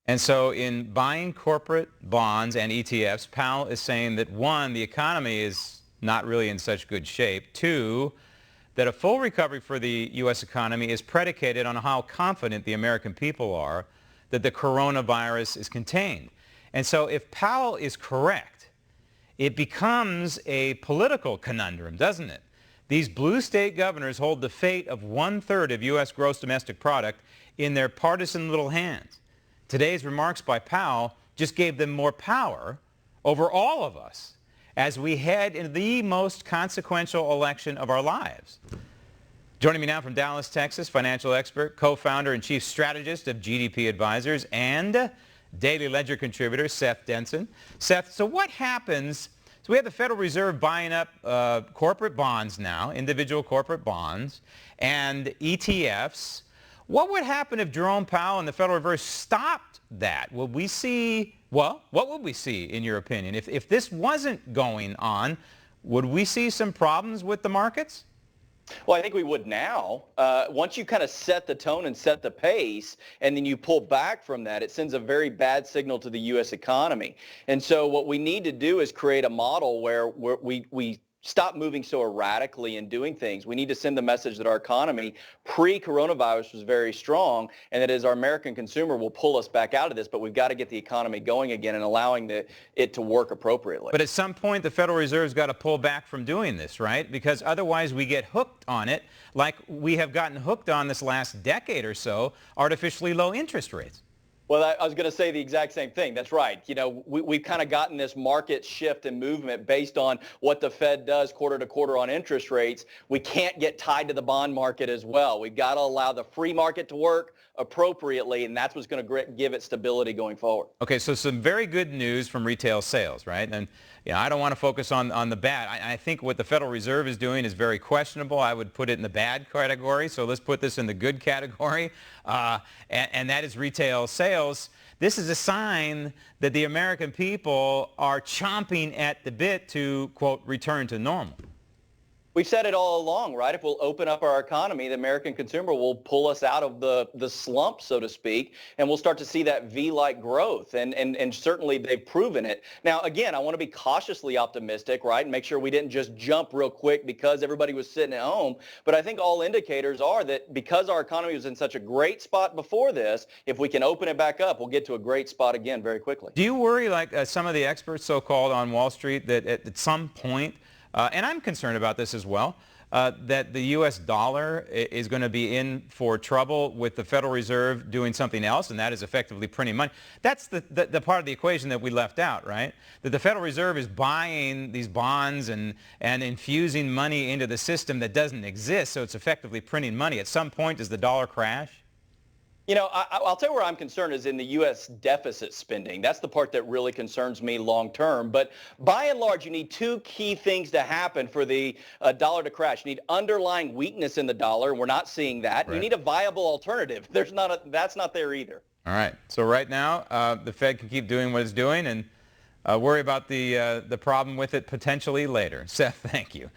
And so in buying corporate bonds and ETFs, Powell is saying that, one, the economy is not really in such good shape. Two, that a full recovery for the U.S. economy is predicated on how confident the American people are that the coronavirus is contained. And so if Powell is correct, it becomes a political conundrum, doesn't it? These blue state governors hold the fate of 1/3 of U.S. gross domestic product in their partisan little hands. Today's remarks by Powell just gave them more power over all of us as we head into the most consequential election of our lives. Joining me now from Dallas, Texas, financial expert, co-founder and chief strategist of GDP Advisors and Daily Ledger contributor, Seth Denson. Seth, so what happens? So we have the Federal Reserve buying up corporate bonds now, individual corporate bonds, and ETFs. What would happen if Jerome Powell and the Federal Reserve stopped that? Would we see, well, what would we see, in your opinion? If this wasn't going on, would we see some problems with the markets? Well, I think we would now. Once you kind of set the tone and set the pace, and then you pull back from that, it sends a very bad signal to the U.S. economy. And so what we need to do is create a model where we stop moving so erratically and doing things. We need to send the message that our economy pre-coronavirus was very strong, and that as our American consumer will pull us back out of this, but we've got to get the economy going again and allowing it to work appropriately. But at some point, the Federal Reserve's got to pull back from doing this, right? Because otherwise we get hooked on it, like we have gotten hooked on this last decade or so, artificially low interest rates. Well, I was going to say the exact same thing. That's right. You know, we've kind of gotten this market shift and movement based on what the Fed does quarter to quarter on interest rates. We can't get tied to the bond market as well. We've got to allow the free market to work appropriately, and that's what's going to give it stability going forward. Okay, so some very good news from retail sales, right? And you know, I don't want to focus on the bad. I think what the Federal Reserve is doing is very questionable. I would put it in the bad category, so let's put this in the good category, and that is retail sales. This is a sign that the American people are chomping at the bit to, quote, return to normal. We've said it all along, right? If we'll open up our economy, the American consumer will pull us out of the slump, so to speak, and we'll start to see that V-like growth. And certainly they've proven it. Now, again, I want to be cautiously optimistic, right? And make sure we didn't just jump real quick because everybody was sitting at home. But I think all indicators are that because our economy was in such a great spot before this, if we can open it back up, we'll get to a great spot again very quickly. Do you worry, like some of the experts so-called on Wall Street, that at some point, and I'm concerned about this as well, that the U.S. dollar is going to be in for trouble with the Federal Reserve doing something else, and that is effectively printing money? That's the part of the equation that we left out, right? That the Federal Reserve is buying these bonds and infusing money into the system that doesn't exist, so it's effectively printing money. At some point, does the dollar crash? You know, I'll tell you where I'm concerned is in the U.S. deficit spending. That's the part that really concerns me long term. But by and large, you need two key things to happen for the dollar to crash. You need underlying weakness in the dollar, and we're not seeing that. Right. You need a viable alternative. That's not there either. All right. So right now, the Fed can keep doing what it's doing and worry about the problem with it potentially later. Seth, thank you.